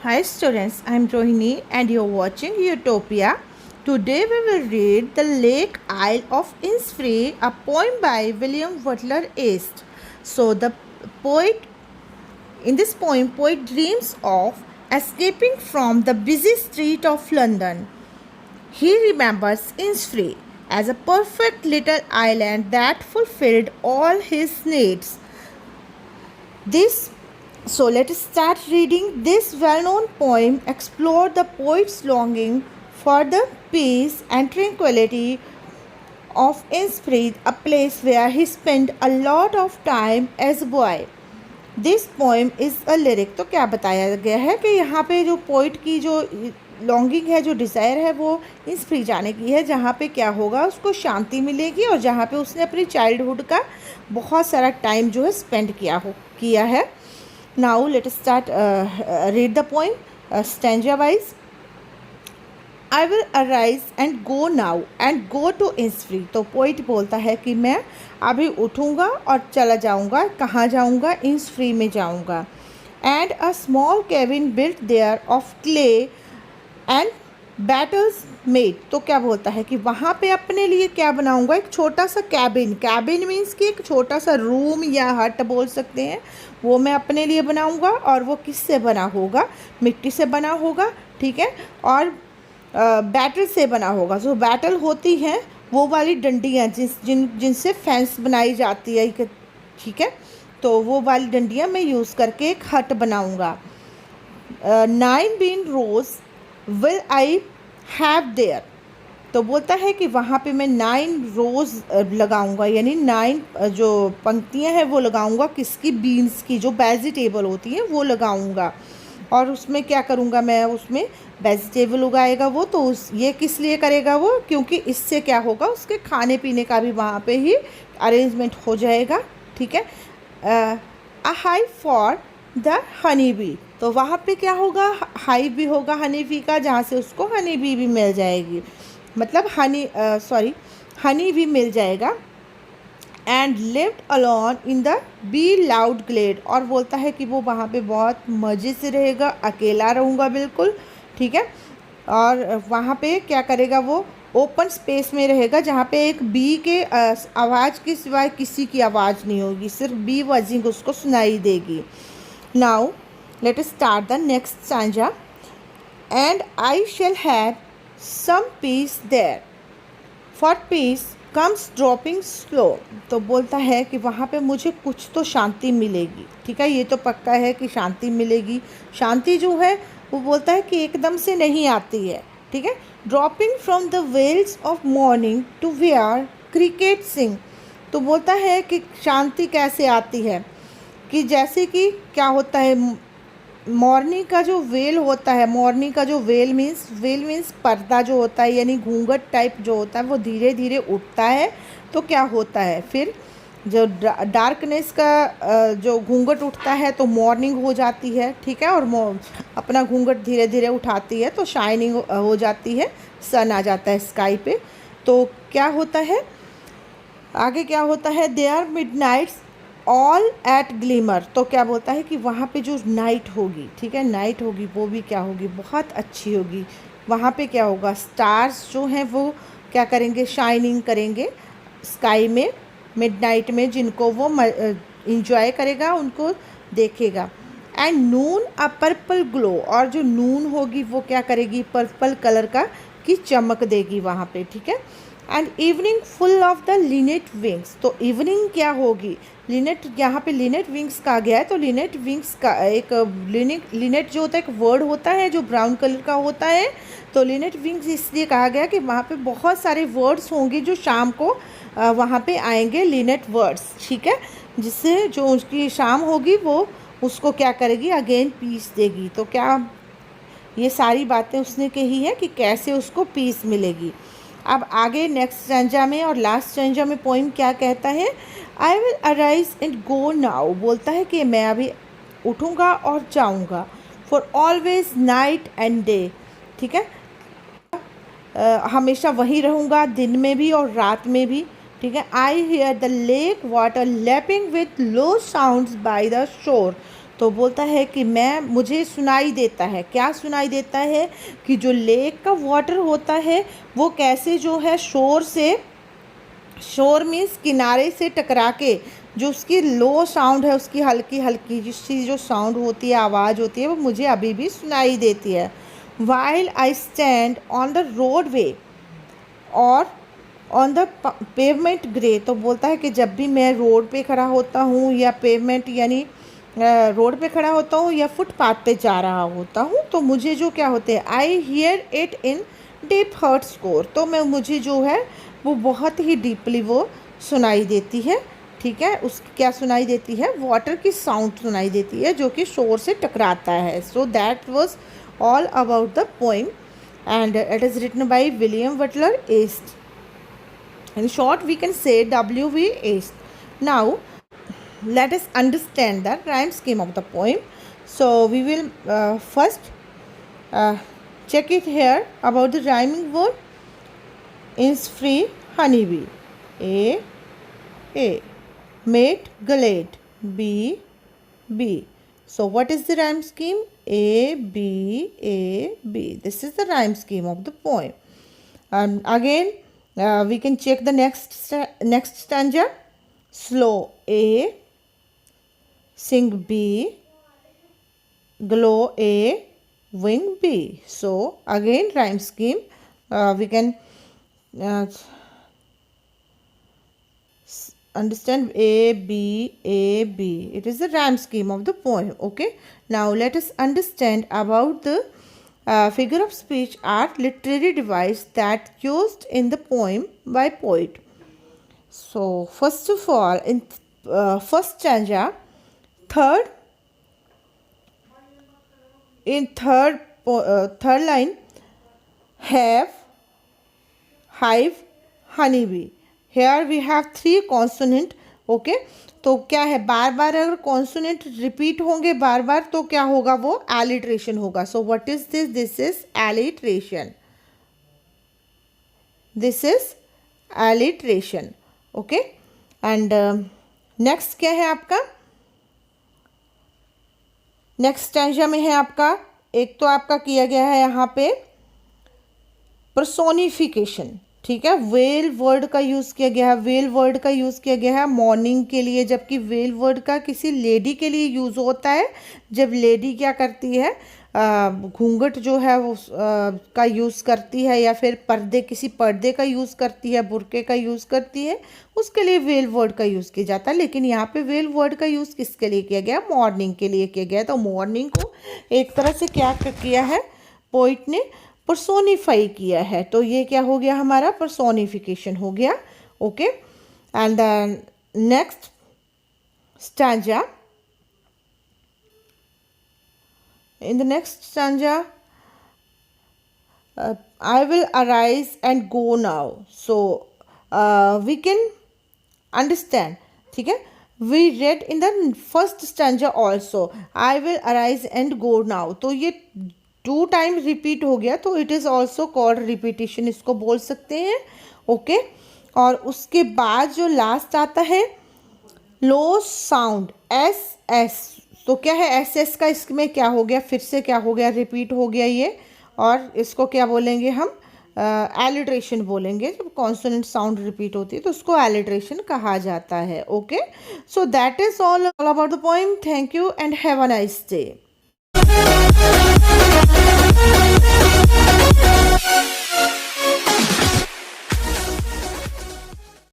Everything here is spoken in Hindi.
Hi students, I am Rohini and you are watching Utopia. Today we will read The Lake Isle of Innisfree, a poem by William Butler Yeats. So the poet, in this poem, poet dreams of escaping from the busy street of London. He remembers Innisfree as a perfect little island that fulfilled all his needs. So let us start reading this well-known poem. Explore the poet's longing for the peace and tranquility of Innisfree, a place where he spent a lot of time as a boy. This poem is a lyric. तो क्या बताया गया है कि यहाँ पे जो पोइट की जो लॉन्गिंग है, जो डिज़ायर है, वो इंस्फ्री जाने की है, जहाँ पे क्या होगा, उसको शांति मिलेगी और जहाँ पे उसने अपनी चाइल्डहुड का बहुत सारा टाइम जो है स्पेंड किया है. Now let us start read the poem stanza wise. I will arise and go now and go to Innisfree. तो पोइट बोलता है कि मैं अभी उठूँगा और चला जाऊँगा. कहाँ जाऊँगा? इंस्फ्री में जाऊँगा. And a small cabin built there of clay and wattles made. तो क्या बोलता है कि वहाँ पे अपने लिए क्या बनाऊँगा? एक छोटा सा कैबिन. कैबिन मीन्स कि एक छोटा सा रूम या हट बोल सकते हैं. वो मैं अपने लिए बनाऊँगा और वो किससे बना होगा? मिट्टी से बना होगा. ठीक है. और बैटल से बना होगा. जो बैटल होती हैं वो वाली डंडियाँ जिनसे फेंस बनाई जाती है. ठीक है. तो वो वाली डंडियाँ मैं यूज़ करके एक हट बनाऊँगा. 9 bean rows will I have there. तो बोलता है कि वहाँ पे मैं 9 रोज़ लगाऊंगा, यानी 9 जो पंक्तियाँ हैं वो लगाऊंगा. किसकी? बीन्स की. जो वेजिटेबल होती है वो लगाऊंगा. और उसमें क्या करूँगा मैं? उसमें वेजिटेबल उगाएगा वो. तो ये किस लिए करेगा वो? क्योंकि इससे क्या होगा, उसके खाने पीने का भी वहाँ पे ही अरेंजमेंट हो जाएगा. ठीक है. A hive for the honey bee. तो वहाँ पे क्या होगा? हाइव भी होगा हनी बी का, जहाँ से उसको हनी बी भी मिल जाएगी. मतलब हनी भी मिल जाएगा. And lived alone in the bee loud glade. और बोलता है कि वो वहाँ पे बहुत मज़े से रहेगा. अकेला रहूँगा बिल्कुल. ठीक है. और वहाँ पे क्या करेगा? वो ओपन स्पेस में रहेगा, जहाँ पे एक बी के आवाज़ के सिवाय किसी की आवाज़ नहीं होगी. सिर्फ बी बजिंग उसको सुनाई देगी. Now let us start the next stanza. And I shall have some peace there, for peace comes dropping slow. तो बोलता है कि वहाँ पे मुझे कुछ तो शांति मिलेगी. ठीक है. ये तो पक्का है कि शांति मिलेगी. शांति जो है वो बोलता है कि एकदम से नहीं आती है. ठीक है. Dropping from the veils of morning to where cricket sing. तो बोलता है कि शांति कैसे आती है, कि जैसे कि क्या होता है, मॉर्निंग का जो वेल होता है, मॉर्निंग का जो वेल मीन्स पर्दा जो होता है, यानी घूंघट टाइप जो होता है, वो धीरे धीरे उठता है. तो क्या होता है फिर? जो डार्कनेस का जो घूंघट उठता है तो मॉर्निंग हो जाती है. ठीक है. और अपना घूंघट धीरे धीरे उठाती है तो शाइनिंग हो जाती है. सन आ जाता है स्काई पे. तो क्या होता है आगे? क्या होता है? They are midnights all at glimmer. तो क्या बोलता है कि वहाँ पे जो नाइट होगी, ठीक है, नाइट होगी, वो भी क्या होगी? बहुत अच्छी होगी. वहाँ पे क्या होगा? स्टार्स जो हैं वो क्या करेंगे? शाइनिंग करेंगे स्काई में मिडनाइट में, जिनको वो इंजॉय करेगा, उनको देखेगा. And Noon a purple glow. और जो नून होगी वो क्या करेगी? पर्पल कलर का की चमक देगी वहाँ पे. ठीक है. And evening full of the Lynette wings. तो इवनिंग क्या होगी? लिनेट, यहाँ पे लिनेट विंग्स कहा गया है. तो लिनेट विंग्स का एक लिनेट जो होता है एक वर्ड होता है जो ब्राउन कलर का होता है. तो लिनेट विंग्स इसलिए कहा गया कि वहाँ पे बहुत सारे वर्ड्स होंगे जो शाम को वहाँ पे आएंगे, लिनेट वर्ड्स. ठीक है. जिससे जो उसकी शाम होगी वो उसको क्या करेगी? अगेन पीस देगी. तो क्या ये सारी बातें उसने कही है कि कैसे उसको पीस मिलेगी. अब आगे नेक्स्ट स्टैंजा में और लास्ट स्टैंजा में पोइम क्या कहता है? आई will arise and go now. बोलता है कि मैं अभी उठूँगा और जाऊँगा. For always night and day. ठीक है. हमेशा वहीं रहूँगा, दिन में भी और रात में भी. ठीक है। I hear the lake water lapping with low sounds by the shore. तो बोलता है कि मुझे सुनाई देता है, क्या सुनाई देता है कि जो लेक का वाटर होता है वो कैसे जो है शोर से, शोर मीन्स किनारे से टकरा के जो उसकी लो साउंड है, उसकी हल्की हल्की जिसकी जो साउंड होती है, आवाज़ होती है, वो मुझे अभी भी सुनाई देती है। While I stand on the road वे और ऑन द पेवमेंट ग्रे। तो बोलता है कि जब भी मैं रोड पे खड़ा होता हूँ या पेवमेंट यानी रोड पे खड़ा होता हूँ या फुटपाथ पे जा रहा होता हूँ, तो मुझे जो क्या होते हैं, I hear it in deep heart score. तो मुझे जो है वो बहुत ही डीपली वो सुनाई देती है। ठीक है, उस क्या सुनाई देती है, वाटर की साउंड सुनाई देती है जो कि शोर से टकराता है। So that was all about the poem and it is written by William Butler Yeats. In short, we can say W.V. Yeats. Now, let us understand the rhyme scheme of the poem. So, we will first check it here about the rhyming word. Innsfree honeybee. A. Mate glade. B. So, what is the rhyme scheme? A, B, A, B. This is the rhyme scheme of the poem. And again, we can check the next stanza. Slow A, sing B, glow A, wing B. So, again rhyme scheme. We can understand A, B. It is the rhyme scheme of the poem. Okay. Now let us understand about the figure of speech are literary device that used in the poem by poet. So first of all, in first stanza, third line, have, hive, honeybee. Here we have three consonant. Okay तो क्या है, बार बार अगर कॉन्सोनेंट रिपीट होंगे बार बार तो क्या होगा, वो एलिट्रेशन होगा. So what is this, this is alliteration, this is alliteration. Okay and next क्या है आपका, नेक्स्ट स्टैंजा में है आपका, एक तो आपका किया गया है यहाँ पे पर्सोनिफिकेशन. ठीक है, वेल वर्ड का यूज़ किया गया है, वेल वर्ड का यूज़ किया गया है मॉर्निंग के लिए, जबकि वेल वर्ड का किसी लेडी के लिए यूज़ होता है जब लेडी क्या करती है, घूंघट जो है वो का यूज़ करती है, या फिर पर्दे, किसी पर्दे का यूज़ करती है, बुर्के का यूज़ करती है, उसके लिए वेल वर्ड का यूज़ किया जाता है. लेकिन यहाँ पे वेल वर्ड का यूज़ किसके लिए किया गया, मॉर्निंग के लिए किया गया. तो मॉर्निंग को एक तरह से क्या किया है पोइट ने, पर्सोनिफाई किया है. तो ये क्या हो गया हमारा, पर्सोनिफिकेशन हो गया. Okay and then next stanza, in the next stanza, I will arise and go now. So we can understand. ठीक है, we read in the first stanza also, I will arise and go now. तो ये 2 टाइम रिपीट हो गया, तो it is also called repetition, इसको बोल सकते हैं. ओके और उसके बाद जो लास्ट आता है लो साउंड एस एस. तो क्या है एस एस का, इसमें क्या हो गया, फिर से क्या हो गया, रिपीट हो गया ये. और इसको क्या बोलेंगे हम, एलिट्रेशन बोलेंगे. जब कॉन्सोनेंट साउंड रिपीट होती है तो उसको एलिट्रेशन कहा जाता है. Okay so that is all about the poem. Thank you and have a nice day.